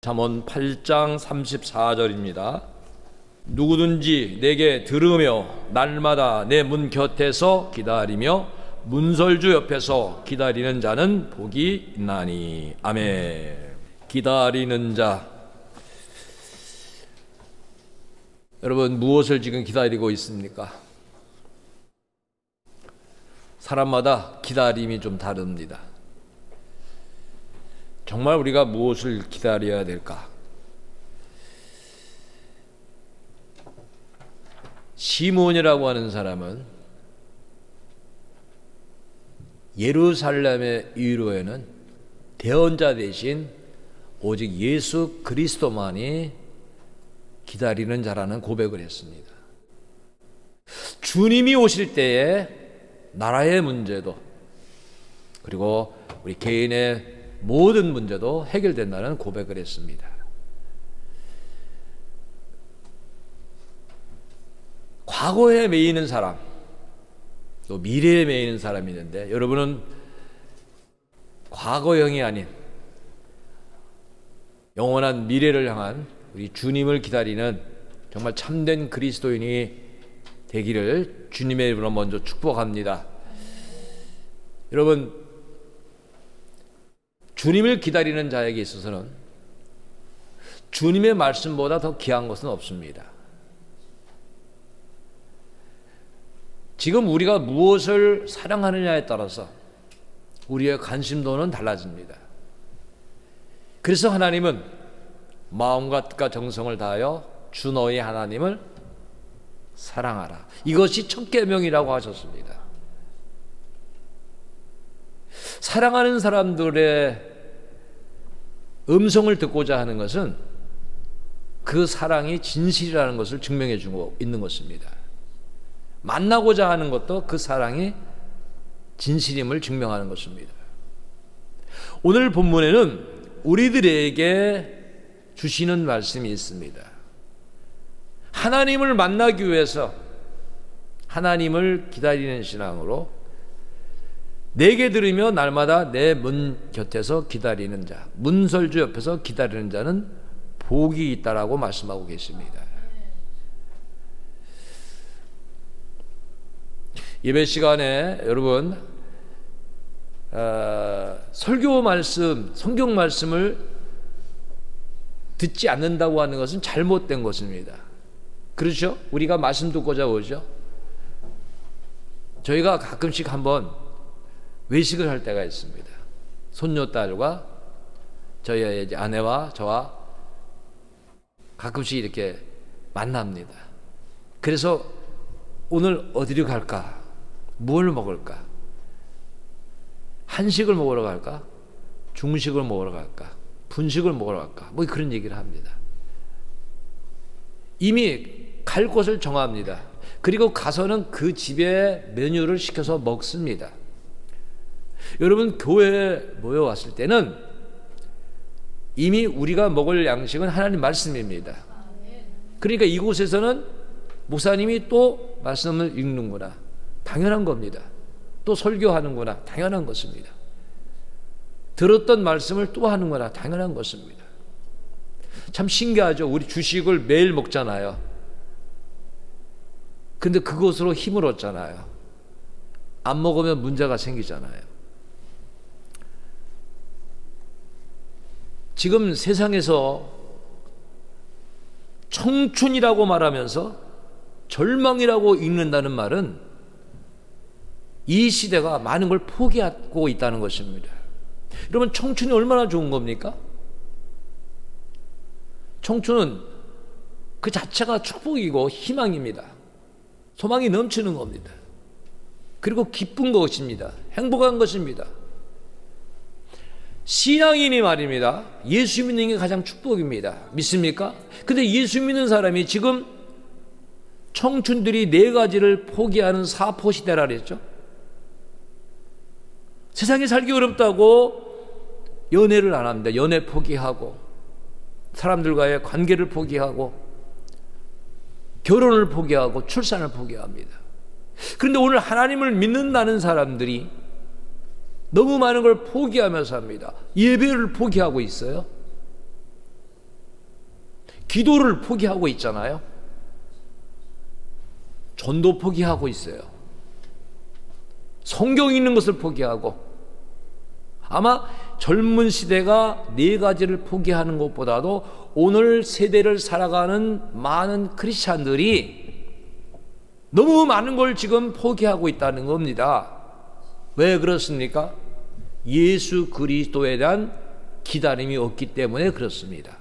잠언 8장 34절입니다. 누구든지 내게 들으며 날마다 내 문 곁에서 기다리며 문설주 옆에서 기다리는 자는 복이 있나니. 아멘. 기다리는 자. 여러분, 무엇을 지금 기다리고 있습니까? 사람마다 기다림이 좀 다릅니다. 정말 우리가 무엇을 기다려야 될까? 시몬이라고 하는 사람은 예루살렘의 위로에는 대언자 대신 오직 예수 그리스도만이 기다리는 자라는 고백을 했습니다. 주님이 오실 때에 나라의 문제도 그리고 우리 개인의 모든 문제도 해결된다는 고백을 했습니다. 과거에 매이는 사람, 또 미래에 매이는 사람이 있는데, 여러분은 과거형이 아닌 영원한 미래를 향한 우리 주님을 기다리는 정말 참된 그리스도인이 되기를 주님의 이름으로 먼저 축복합니다. 여러분, 주님을 기다리는 자에게 있어서는 주님의 말씀보다 더 귀한 것은 없습니다. 지금 우리가 무엇을 사랑하느냐에 따라서 우리의 관심도는 달라집니다. 그래서 하나님은 마음과 뜻과 정성을 다하여 주 너희 하나님을 사랑하라. 이것이 첫 계명이라고 하셨습니다. 사랑하는 사람들의 음성을 듣고자 하는 것은 그 사랑이 진실이라는 것을 증명해 주고 있는 것입니다. 만나고자 하는 것도 그 사랑이 진실임을 증명하는 것입니다. 오늘 본문에는 우리들에게 주시는 말씀이 있습니다. 하나님을 만나기 위해서 하나님을 기다리는 신앙으로 내게 들으며 날마다 내 문 곁에서 기다리는 자, 문설주 옆에서 기다리는 자는 복이 있다라고 말씀하고 계십니다. 예배 시간에 여러분 설교 말씀, 성경 말씀을 듣지 않는다고 하는 것은 잘못된 것입니다. 그렇죠? 우리가 말씀 듣고자 오죠. 저희가 가끔씩 한번 외식을 할 때가 있습니다. 손녀딸과 저희 아내와 저와 가끔씩 이렇게 만납니다. 그래서 오늘 어디로 갈까? 뭘 먹을까? 한식을 먹으러 갈까? 중식을 먹으러 갈까? 분식을 먹으러 갈까? 뭐 그런 얘기를 합니다. 이미 갈 곳을 정합니다. 그리고 가서는 그 집에 메뉴를 시켜서 먹습니다. 여러분, 교회에 모여왔을 때는 이미 우리가 먹을 양식은 하나님 말씀입니다. 그러니까 이곳에서는 목사님이 또 말씀을 읽는구나, 당연한 겁니다. 또 설교하는구나, 당연한 것입니다. 들었던 말씀을 또 하는구나, 당연한 것입니다. 참 신기하죠. 우리 주식을 매일 먹잖아요. 근데 그것으로 힘을 얻잖아요. 안 먹으면 문제가 생기잖아요. 지금 세상에서 청춘이라고 말하면서 절망이라고 읽는다는 말은 이 시대가 많은 걸 포기하고 있다는 것입니다. 여러분, 청춘이 얼마나 좋은 겁니까? 청춘은 그 자체가 축복이고 희망입니다. 소망이 넘치는 겁니다. 그리고 기쁜 것입니다. 행복한 것입니다. 신앙인이 말입니다. 예수 믿는 게 가장 축복입니다. 믿습니까? 근데 예수 믿는 사람이 지금 청춘들이 4가지를 포기하는 사포시대라 그랬죠. 세상에 살기 어렵다고 연애를 안 합니다. 연애 포기하고 사람들과의 관계를 포기하고 결혼을 포기하고 출산을 포기합니다. 그런데 오늘 하나님을 믿는다는 사람들이 너무 많은 걸 포기하면서 합니다. 예배를 포기하고 있어요. 기도를 포기하고 있잖아요. 전도 포기하고 있어요. 성경 읽는 것을 포기하고. 아마 젊은 시대가 네 가지를 포기하는 것보다도 오늘 세대를 살아가는 많은 크리스찬들이 너무 많은 걸 지금 포기하고 있다는 겁니다. 왜 그렇습니까? 예수 그리스도에 대한 기다림이 없기 때문에 그렇습니다.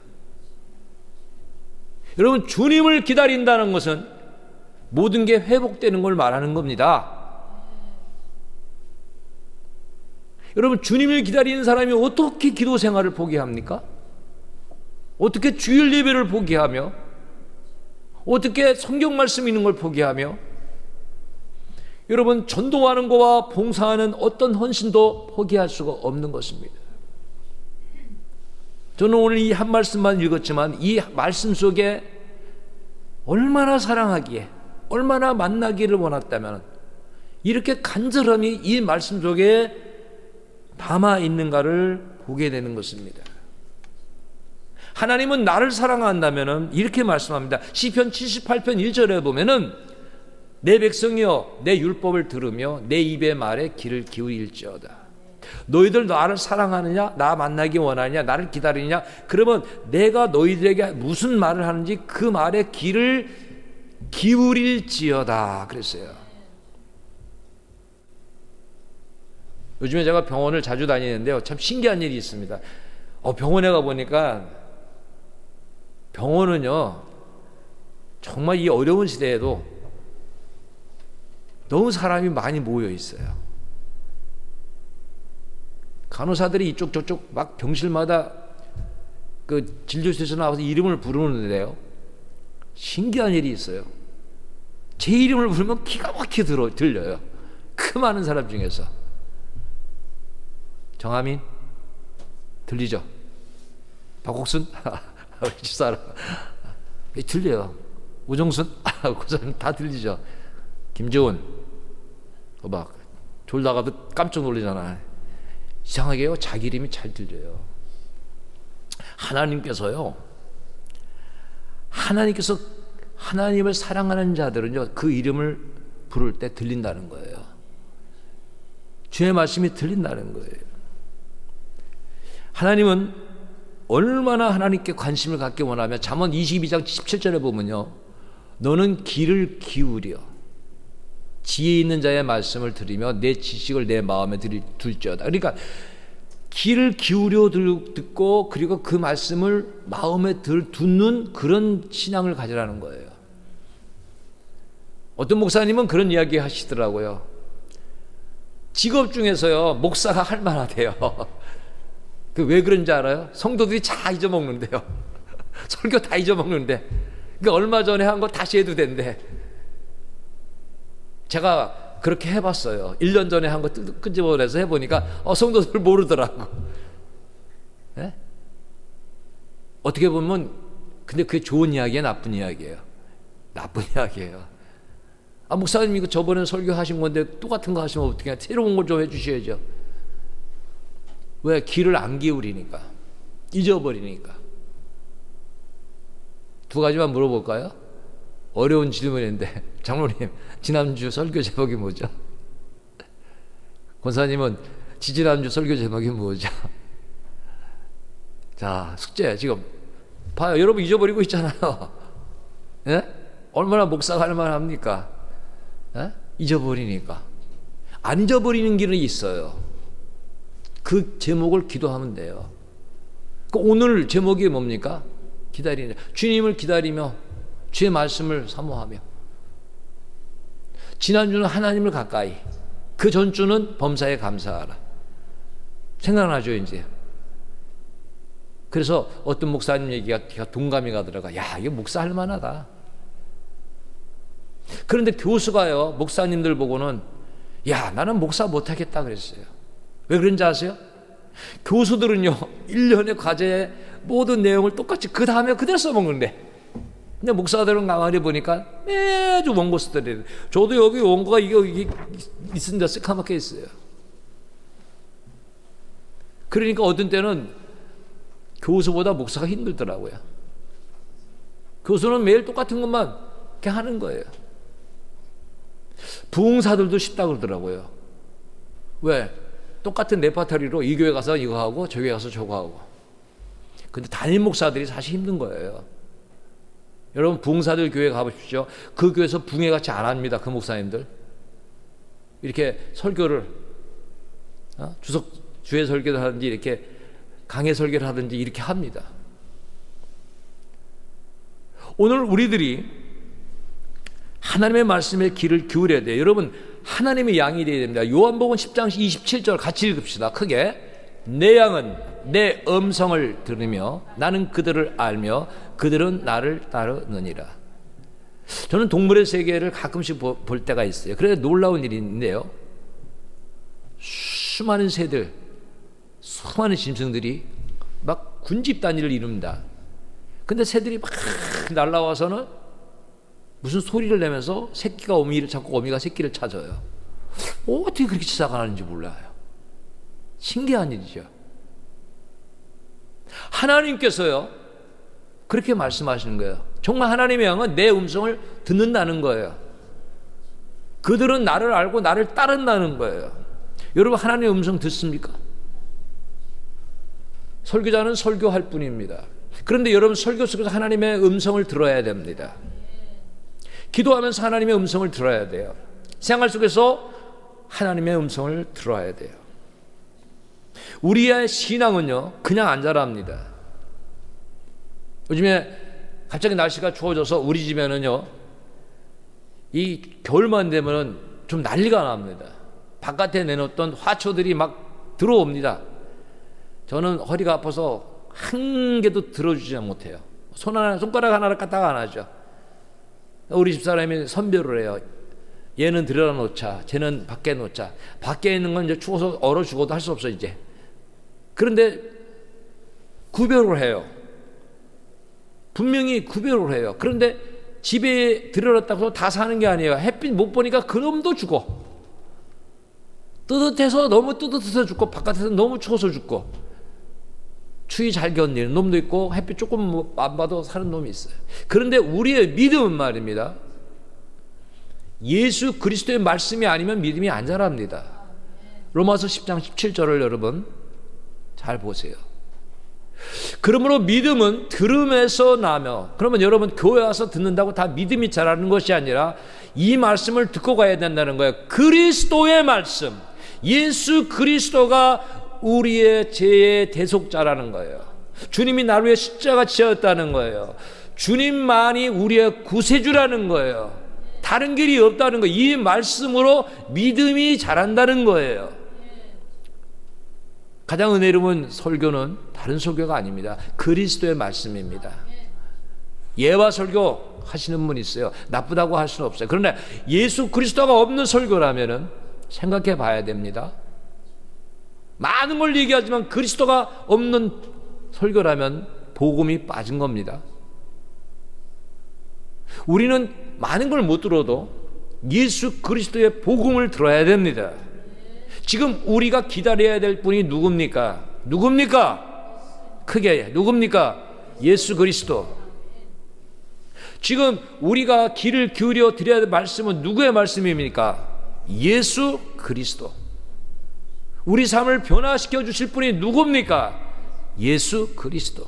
여러분, 주님을 기다린다는 것은 모든 게 회복되는 걸 말하는 겁니다. 여러분, 주님을 기다리는 사람이 어떻게 기도 생활을 포기합니까? 어떻게 주일 예배를 포기하며, 어떻게 성경 말씀 있는 걸 포기하며, 여러분, 전도하는 것과 봉사하는 어떤 헌신도 포기할 수가 없는 것입니다. 저는 오늘 이 한 말씀만 읽었지만 이 말씀 속에 얼마나 사랑하기에, 얼마나 만나기를 원했다면 이렇게 간절함이 이 말씀 속에 담아 있는가를 보게 되는 것입니다. 하나님은 나를 사랑한다면 이렇게 말씀합니다. 시편 78편 1절에 보면은 내 백성이여 내 율법을 들으며 내 입의 말에 귀를 기울일지어다. 너희들 나를 사랑하느냐, 나 만나기 원하느냐, 나를 기다리느냐, 그러면 내가 너희들에게 무슨 말을 하는지 그 말에 귀를 기울일지어다 그랬어요. 요즘에 제가 병원을 자주 다니는데요, 참 신기한 일이 있습니다. 병원에 가보니까 병원은요 정말 이 어려운 시대에도 너무 사람이 많이 모여 있어요. 간호사들이 이쪽 저쪽 막 병실마다 그 진료실에서 나와서 이름을 부르는데요, 신기한 일이 있어요. 제 이름을 부르면 기가 막히게 들려요. 그 많은 사람 중에서. 정하민 들리죠? 박옥순 우리 집사람 들려요. 우정순 그 사람 다 들리죠? 김재원 막 졸다가도 깜짝 놀라잖아. 이상하게요, 자기 이름이 잘 들려요. 하나님께서 하나님을 사랑하는 자들은요 그 이름을 부를 때 들린다는 거예요. 주의 말씀이 들린다는 거예요. 하나님은 얼마나 하나님께 관심을 갖기 원하면 잠언 22장 17절에 보면요, 너는 귀를 기울여 지혜 있는 자의 말씀을 들으며 내 지식을 내 마음에 둘지어다. 그러니까 귀를 기울여 듣고 그리고 그 말씀을 마음에 두는 그런 신앙을 가지라는 거예요. 어떤 목사님은 그런 이야기 하시더라고요. 직업 중에서요 목사가 할 만하대요. 왜 그런지 알아요? 성도들이 다 잊어먹는데요. 설교 다 잊어먹는데, 그러니까 얼마 전에 한 거 다시 해도 된대. 제가 그렇게 해봤어요. 1년 전에 한 거 끄집어내서 해보니까 성도들 모르더라고. 네? 어떻게 보면 근데 그게 좋은 이야기야, 나쁜 이야기예요? 나쁜 이야기예요. 목사님 이거 저번에 설교하신 건데 똑같은 거 하시면 어떻게 해요? 새로운 걸 좀 해주셔야죠. 왜? 귀를 안 기울이니까, 잊어버리니까. 두 가지만 물어볼까요? 어려운 질문인데 장로님 지난주 설교 제목이 뭐죠? 권사님은 지지난주 설교 제목이 뭐죠? 자, 숙제 지금 봐요. 여러분 잊어버리고 있잖아요. 예? 얼마나 목사가 할 만합니까? 예? 잊어버리니까. 안 잊어버리는 길은 있어요. 그 제목을 기도하면 돼요. 오늘 제목이 뭡니까? 기다리는 자. 주님을 기다리며 주의 말씀을 사모하며. 지난주는 하나님을 가까이, 그 전주는 범사에 감사하라. 생각나죠 이제? 그래서 어떤 목사님 얘기가 동감이 가더라고요. 야, 이거 목사 할 만하다. 그런데 교수가요 목사님들 보고는 야, 나는 목사 못하겠다 그랬어요. 왜 그런지 아세요? 교수들은요 1년의 과제에 모든 내용을 똑같이 그 다음에 그대로 써먹는데, 근데 목사들은 가만히 보니까 매주 원고 쓰더래요. 저도 여기 원고가 이게 있습니다. 새까맣게 있어요. 그러니까 어떤 때는 교수보다 목사가 힘들더라고요. 교수는 매일 똑같은 것만 이렇게 하는 거예요. 부흥사들도 쉽다 그러더라고요. 왜? 똑같은 레파토리로 이 교회 가서 이거 하고 저 교회 가서 저거 하고. 근데 담임 목사들이 사실 힘든 거예요. 여러분 부흥사들 교회 가보십시오. 그 교회에서 붕해같이 안 합니다. 그 목사님들 이렇게 설교를 주의 설교를 하든지 이렇게 강해 설교를 하든지 이렇게 합니다. 오늘 우리들이 하나님의 말씀에 귀를 기울여야 돼요. 여러분 하나님의 양이 되어야 됩니다. 요한복음 10장 27절 같이 읽읍시다. 크게. 내 양은 내 음성을 들으며 나는 그들을 알며 그들은 나를 따르느니라. 저는 동물의 세계를 가끔씩 볼 때가 있어요. 그래서 놀라운 일이 있는데요. 수많은 새들, 수많은 짐승들이 막 군집 단위를 이룹니다. 근데 새들이 막 날아와서는 무슨 소리를 내면서 새끼가 어미를 찾고 어미가 새끼를 찾아요. 어떻게 그렇게 찾아가는지 몰라요. 신기한 일이죠. 하나님께서요 그렇게 말씀하시는 거예요. 정말 하나님의 양은 내 음성을 듣는다는 거예요. 그들은 나를 알고 나를 따른다는 거예요. 여러분 하나님의 음성 듣습니까? 설교자는 설교할 뿐입니다. 그런데 여러분 설교 속에서 하나님의 음성을 들어야 됩니다. 기도하면서 하나님의 음성을 들어야 돼요. 생활 속에서 하나님의 음성을 들어야 돼요. 우리의 신앙은요 그냥 안 자랍니다. 요즘에 갑자기 날씨가 추워져서 우리 집에는요 이 겨울만 되면은 좀 난리가 납니다. 바깥에 내놓던 화초들이 막 들어옵니다. 저는 허리가 아파서 한 개도 들어주지 못해요. 손가락 하나를 까딱 안 하죠. 우리 집사람이 선별을 해요. 얘는 들여다 놓자, 쟤는 밖에 놓자. 밖에 있는 건 이제 추워서 얼어 죽어도 할 수 없어 이제. 그런데 구별을 해요. 분명히 구별을 해요. 그런데 집에 들여놨다고 해서 다 사는 게 아니에요. 햇빛 못 보니까 그놈도 죽어. 뜨뜻해서 너무 뜨뜻해서 죽고 바깥에서 너무 추워서 죽고 추위 잘 견디는 놈도 있고 햇빛 조금 안 봐도 사는 놈이 있어요. 그런데 우리의 믿음은 말입니다. 예수 그리스도의 말씀이 아니면 믿음이 안 자랍니다. 로마서 10장 17절을 여러분 잘 보세요. 그러므로 믿음은 들음에서 나며, 그러면 여러분 교회 와서 듣는다고 다 믿음이 자라는 것이 아니라 이 말씀을 듣고 가야 된다는 거예요. 그리스도의 말씀, 예수 그리스도가 우리의 죄의 대속자라는 거예요. 주님이 나를 위해 십자가 지었다는 거예요. 주님만이 우리의 구세주라는 거예요. 다른 길이 없다는 거예요. 이 말씀으로 믿음이 자란다는 거예요. 가장 은혜로운 설교는 다른 설교가 아닙니다. 그리스도의 말씀입니다. 예와 설교 하시는 분 있어요. 나쁘다고 할 수는 없어요. 그런데 예수 그리스도가 없는 설교라면 생각해 봐야 됩니다. 많은 걸 얘기하지만 그리스도가 없는 설교라면 복음이 빠진 겁니다. 우리는 많은 걸 못 들어도 예수 그리스도의 복음을 들어야 됩니다. 지금 우리가 기다려야 될 분이 누굽니까? 누굽니까? 크게 누굽니까? 예수 그리스도. 지금 우리가 귀를 기울여 드려야 될 말씀은 누구의 말씀입니까? 예수 그리스도. 우리 삶을 변화시켜 주실 분이 누굽니까? 예수 그리스도.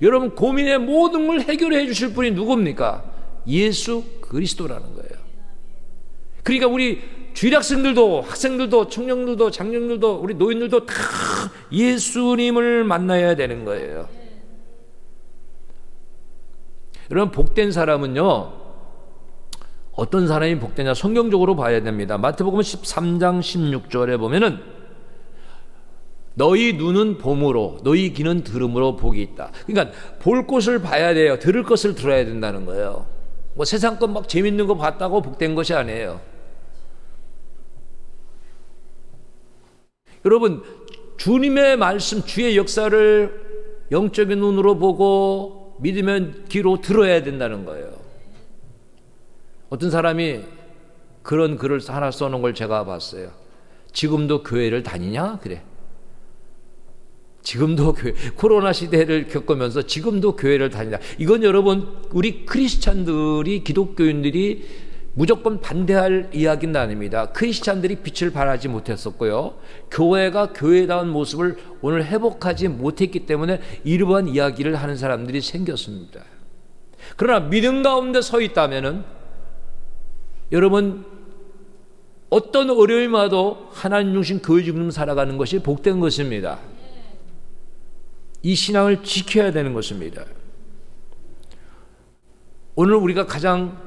여러분 고민의 모든 걸 해결해 주실 분이 누굽니까? 예수 그리스도라는 거예요. 그러니까 우리 주일학생들도 학생들도 청년들도 장년들도 우리 노인들도 다 예수님을 만나야 되는 거예요. 여러분 복된 사람은요 어떤 사람이 복되냐 성경적으로 봐야 됩니다. 마태복음 13장 16절에 보면은 너희 눈은 봄으로 너희 귀는 들음으로 복이 있다. 그러니까 볼 것을 봐야 돼요. 들을 것을 들어야 된다는 거예요. 뭐 세상 것 막 재밌는 거 봤다고 복된 것이 아니에요. 여러분 주님의 말씀 주의 역사를 영적인 눈으로 보고 믿으면 귀로 들어야 된다는 거예요. 어떤 사람이 그런 글을 하나 써놓은 걸 제가 봤어요. 지금도 교회를 다니냐? 그래. 지금도 코로나 시대를 겪으면서 지금도 교회를 다닌다. 이건 여러분, 우리 크리스찬들이, 기독교인들이 무조건 반대할 이야기는 아닙니다. 크리스찬들이 빛을 발하지 못했었고요, 교회가 교회다운 모습을 오늘 회복하지 못했기 때문에 이러한 이야기를 하는 사람들이 생겼습니다. 그러나 믿음 가운데 서 있다면은 여러분, 어떤 어려움이 와도 하나님 중심 교회 중심 살아가는 것이 복된 것입니다. 이 신앙을 지켜야 되는 것입니다. 오늘 우리가 가장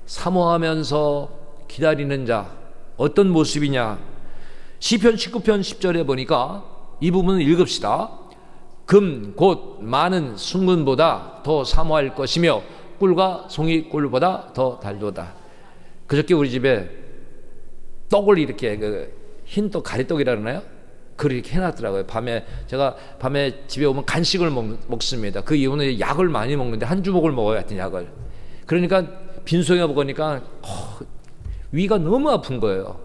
사모하면서 기다리는 자, 어떤 모습이냐? 시편 19편 10절에 보니까 이 부분을 읽읍시다. 금 곧 많은 순금보다 더 사모할 것이며 꿀과 송이 꿀보다 더 달도다. 그저께 우리 집에 떡을 이렇게 흰떡, 가리떡이라 그러나요? 그렇게 해놨더라고요. 제가 밤에 집에 오면 간식을 먹습니다. 그 이유는 약을 많이 먹는데 한 주먹을 먹어야 하여튼 약을. 그러니까 빈속에 먹으니까 위가 너무 아픈 거예요.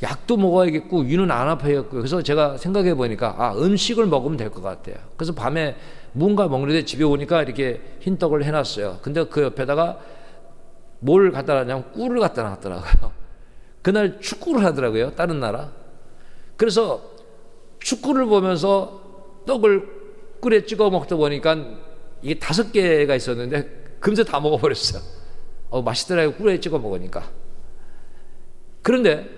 약도 먹어야겠고 위는 안 아파야겠고. 그래서 제가 생각해 보니까 음식을 먹으면 될 것 같아요. 그래서 밤에 뭔가 먹는데 집에 오니까 이렇게 흰떡을 해놨어요. 근데 그 옆에다가 뭘 갖다 놨냐면 꿀을 갖다 놨더라고요. 그날 축구를 하더라고요, 다른 나라. 그래서 축구를 보면서 떡을 꿀에 찍어 먹다 보니까 이게 5개가 있었는데 금세 다 먹어버렸어요. 맛있더라고요, 꿀에 찍어 먹으니까. 그런데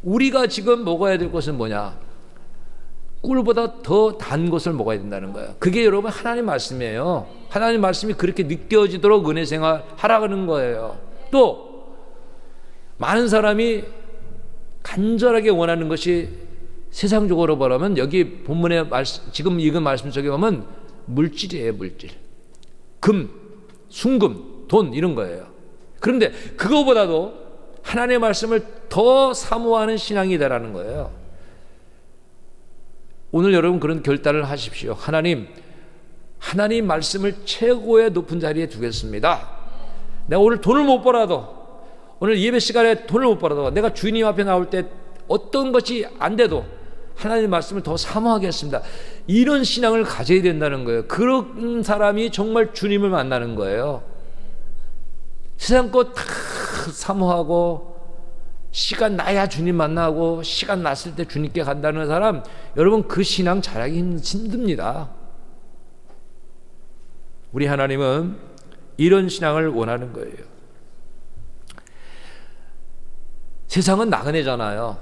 우리가 지금 먹어야 될 것은 뭐냐? 꿀보다 더 단 것을 먹어야 된다는 거예요. 그게 여러분 하나님 말씀이에요. 하나님 말씀이 그렇게 느껴지도록 은혜 생활 하라는 거예요. 또 많은 사람이 간절하게 원하는 것이 세상적으로 말하면 여기 본문에 지금 읽은 말씀 속에 보면 물질이에요, 물질. 금, 순금, 돈 이런 거예요. 그런데 그거보다도 하나님의 말씀을 더 사모하는 신앙이다라는 거예요. 오늘 여러분 그런 결단을 하십시오. 하나님 말씀을 최고의 높은 자리에 두겠습니다. 내가 오늘 돈을 못 벌어도, 오늘 예배 시간에 돈을 못 벌어도, 내가 주님 앞에 나올 때 어떤 것이 안 돼도 하나님의 말씀을 더 사모하겠습니다. 이런 신앙을 가져야 된다는 거예요. 그런 사람이 정말 주님을 만나는 거예요. 세상 것 다 사모하고 시간 나야 주님 만나고 시간 났을 때 주님께 간다는 사람, 여러분 그 신앙 잘하기 힘듭니다. 우리 하나님은 이런 신앙을 원하는 거예요. 세상은 나그네잖아요.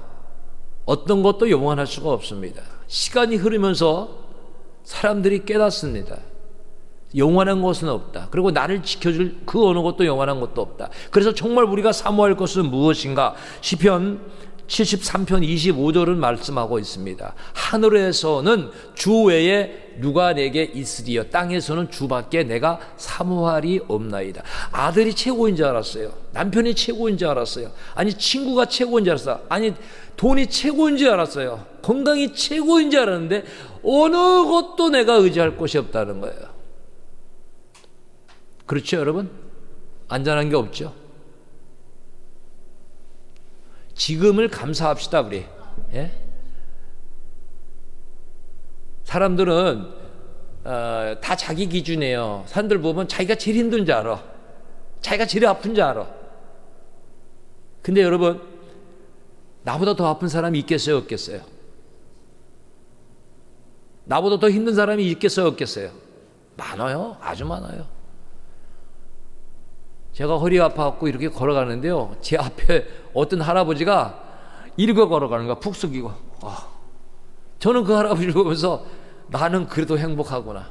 어떤 것도 영원할 수가 없습니다. 시간이 흐르면서 사람들이 깨닫습니다. 영원한 것은 없다. 그리고 나를 지켜줄 그 어느 것도 영원한 것도 없다. 그래서 정말 우리가 사모할 것은 무엇인가? 시편 73편 25절은 말씀하고 있습니다. 하늘에서는 주 외에 누가 내게 있으리요, 땅에서는 주밖에 내가 사모할이 없나이다. 아들이 최고인 줄 알았어요. 남편이 최고인 줄 알았어요. 아니 친구가 최고인 줄 알았어요. 아니 돈이 최고인 줄 알았어요. 건강이 최고인 줄 알았는데 어느 것도 내가 의지할 곳이 없다는 거예요. 그렇죠 여러분? 안전한 게 없죠. 지금을 감사합시다 우리. 예? 사람들은 다 자기 기준이에요. 사람들 보면 자기가 제일 힘든 줄 알아. 자기가 제일 아픈 줄 알아. 근데 여러분, 나보다 더 아픈 사람이 있겠어요 없겠어요? 나보다 더 힘든 사람이 있겠어요 없겠어요? 많아요. 아주 많아요. 제가 허리 아파갖고 이렇게 걸어가는데요, 제 앞에 어떤 할아버지가 이렇게 걸어가는 거야. 푹 숙이고. 저는 그 할아버지를 보면서 나는 그래도 행복하구나.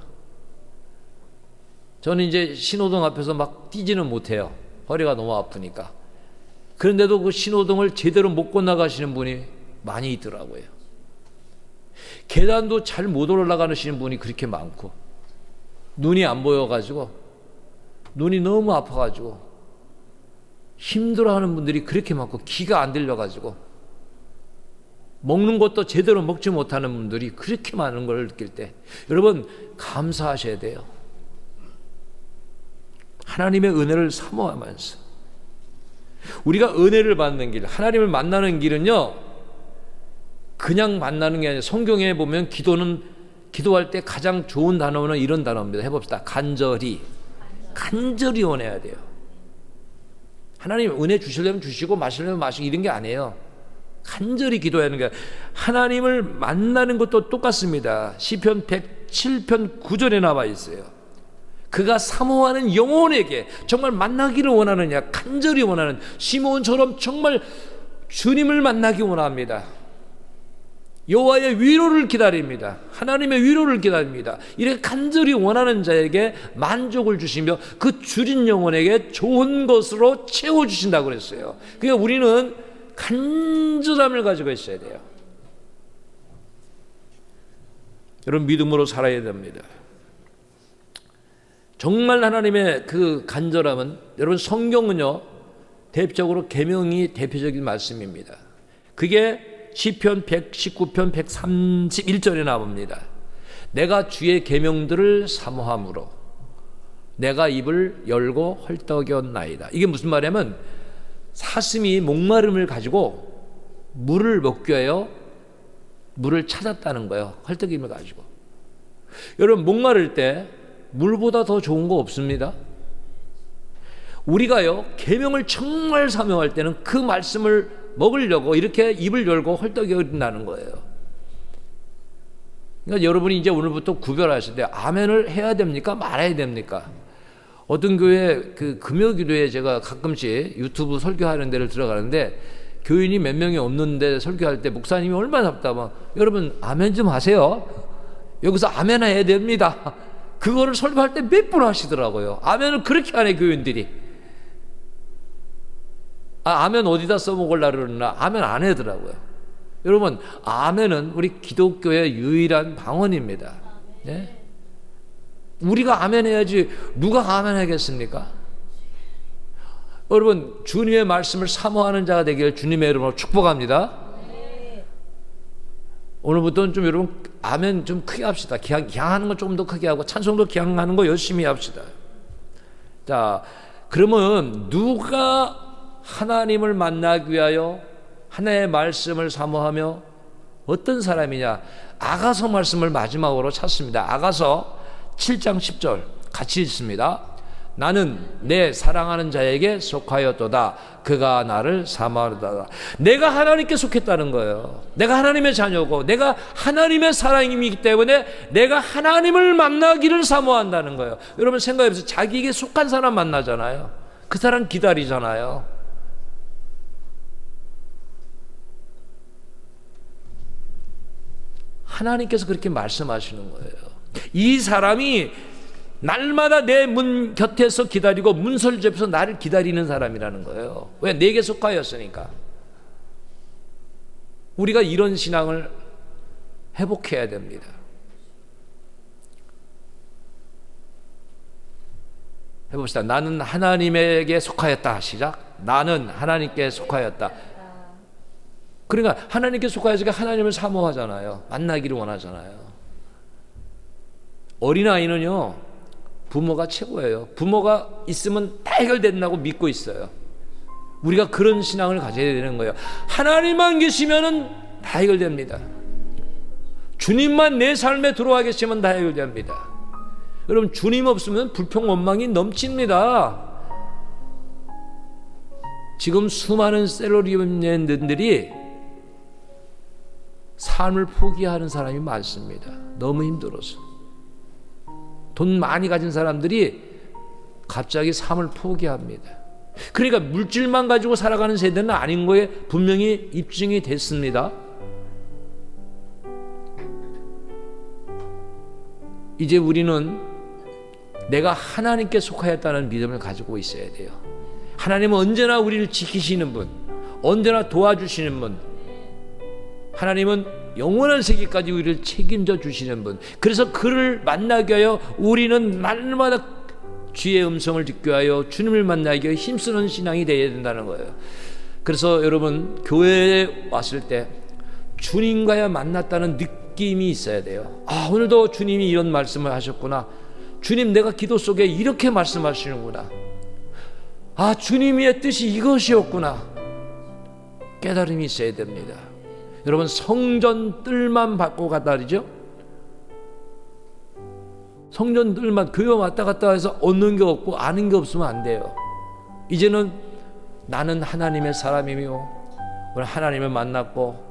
저는 이제 신호등 앞에서 막 뛰지는 못해요. 허리가 너무 아프니까. 그런데도 그 신호등을 제대로 못 건너가시는 분이 많이 있더라고요. 계단도 잘 못 올라가시는 분이 그렇게 많고, 눈이 안 보여가지고, 눈이 너무 아파가지고 힘들어하는 분들이 그렇게 많고, 귀가 안 들려가지고 먹는 것도 제대로 먹지 못하는 분들이 그렇게 많은 걸 느낄 때, 여러분 감사하셔야 돼요. 하나님의 은혜를 사모하면서 우리가 은혜를 받는 길, 하나님을 만나는 길은요, 그냥 만나는 게 아니라 성경에 보면 기도할 때 가장 좋은 단어는 이런 단어입니다. 해봅시다. 간절히 원해야 돼요. 하나님 은혜 주시려면 주시고 마시려면 마시고 이런 게 아니에요. 간절히 기도하는 게, 하나님을 만나는 것도 똑같습니다. 시편 107편 9절에 나와 있어요. 그가 사모하는 영혼에게 정말 만나기를 원하느냐, 간절히 원하는, 시므온처럼 정말 주님을 만나기 원합니다. 여호와의 위로를 기다립니다. 하나님의 위로를 기다립니다. 이렇게 간절히 원하는 자에게 만족을 주시며 그 줄인 영혼에게 좋은 것으로 채워주신다고 그랬어요. 그러니까 우리는 간절함을 가지고 있어야 돼요. 여러분, 믿음으로 살아야 됩니다. 정말 하나님의 그 간절함은, 여러분 성경은요 대표적으로 계명이 대표적인 말씀입니다. 그게 시편 119편 131절에 나옵니다. 내가 주의 계명들을 사모함으로 내가 입을 열고 헐떡였나이다. 이게 무슨 말이냐면, 사슴이 목마름을 가지고 물을 먹기 위하여 물을 찾았다는 거예요. 헐떡임을 가지고. 여러분, 목마를 때 물보다 더 좋은 거 없습니다. 우리가요 계명을 정말 사모할 때는 그 말씀을 먹으려고 이렇게 입을 열고 헐떡여린다는 거예요. 그러니까 여러분이 이제 오늘부터 구별하실 때 아멘을 해야 됩니까? 말아야 됩니까? 어떤 교회 그 금요기도에 제가 가끔씩 유튜브 설교하는 데를 들어가는데, 교인이 몇 명이 없는데 설교할 때 목사님이 얼마나 답답하면, 여러분 아멘 좀 하세요. 여기서 아멘 해야 됩니다. 그거를 설교할 때 몇 분 하시더라고요. 아멘을 그렇게 하네 교인들이. 아멘 어디다 써먹으려고 그러나 아멘 안 하더라고요. 여러분, 아멘은 우리 기독교의 유일한 방언입니다. 네? 우리가 아멘 해야지 누가 아멘 하겠습니까? 여러분, 주님의 말씀을 사모하는 자가 되기를 주님의 이름으로 축복합니다. 오늘부터는 좀 여러분 아멘 좀 크게 합시다. 기항하는 거 조금 더 크게 하고 찬송도 기항하는 거 열심히 합시다. 자, 그러면 누가 하나님을 만나기 위하여 하나님의 말씀을 사모하며 어떤 사람이냐? 아가서 말씀을 마지막으로 찾습니다. 아가서 7장 10절 같이 읽습니다. 나는 내 사랑하는 자에게 속하였도다. 그가 나를 사모하도다. 내가 하나님께 속했다는 거예요. 내가 하나님의 자녀고 내가 하나님의 사랑이기 때문에 내가 하나님을 만나기를 사모한다는 거예요. 여러분 생각해보세요. 자기에게 속한 사람 만나잖아요. 그 사람 기다리잖아요. 하나님께서 그렇게 말씀하시는 거예요. 이 사람이 날마다 내 문 곁에서 기다리고 문설주 옆에서 나를 기다리는 사람이라는 거예요. 왜? 내게 속하였으니까. 우리가 이런 신앙을 회복해야 됩니다. 해봅시다. 나는 하나님에게 속하였다. 시작. 나는 하나님께 속하였다. 그러니까 하나님께 속하였으니까 하나님을 사모하잖아요. 만나기를 원하잖아요. 어린아이는요 부모가 최고예요. 부모가 있으면 다 해결된다고 믿고 있어요. 우리가 그런 신앙을 가져야 되는 거예요. 하나님만 계시면은 다 해결됩니다. 주님만 내 삶에 들어와 계시면 다 해결됩니다. 여러분, 주님 없으면 불평 원망이 넘칩니다. 지금 수많은 셀러리맨들이 삶을 포기하는 사람이 많습니다. 너무 힘들어서. 돈 많이 가진 사람들이 갑자기 삶을 포기합니다. 그러니까 물질만 가지고 살아가는 세대는 아닌 거에 분명히 입증이 됐습니다. 이제 우리는 내가 하나님께 속하였다는 믿음을 가지고 있어야 돼요. 하나님은 언제나 우리를 지키시는 분, 언제나 도와주시는 분, 하나님은 영원한 세계까지 우리를 책임져 주시는 분. 그래서 그를 만나기 위하여 우리는 날마다 주의 음성을 듣기 위하여 주님을 만나기 위해 힘쓰는 신앙이 되어야 된다는 거예요. 그래서 여러분, 교회에 왔을 때 주님과야 만났다는 느낌이 있어야 돼요. 아, 오늘도 주님이 이런 말씀을 하셨구나. 주님, 내가 기도 속에 이렇게 말씀하시는구나. 아, 주님의 뜻이 이것이었구나. 깨달음이 있어야 됩니다. 여러분, 성전 뜰만 밟고 가다리죠. 성전 뜰만, 교회 왔다 갔다 해서 얻는 게 없고 아는 게 없으면 안 돼요. 이제는 나는 하나님의 사람이며 오늘 하나님을 만났고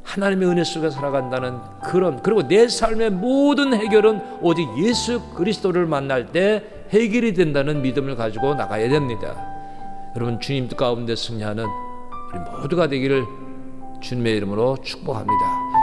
하나님의 은혜 속에 살아간다는 그리고 내 삶의 모든 해결은 오직 예수 그리스도를 만날 때 해결이 된다는 믿음을 가지고 나가야 됩니다. 여러분, 주님 뜻 가운데 승리하는 우리 모두가 되기를 주님의 이름으로 축복합니다.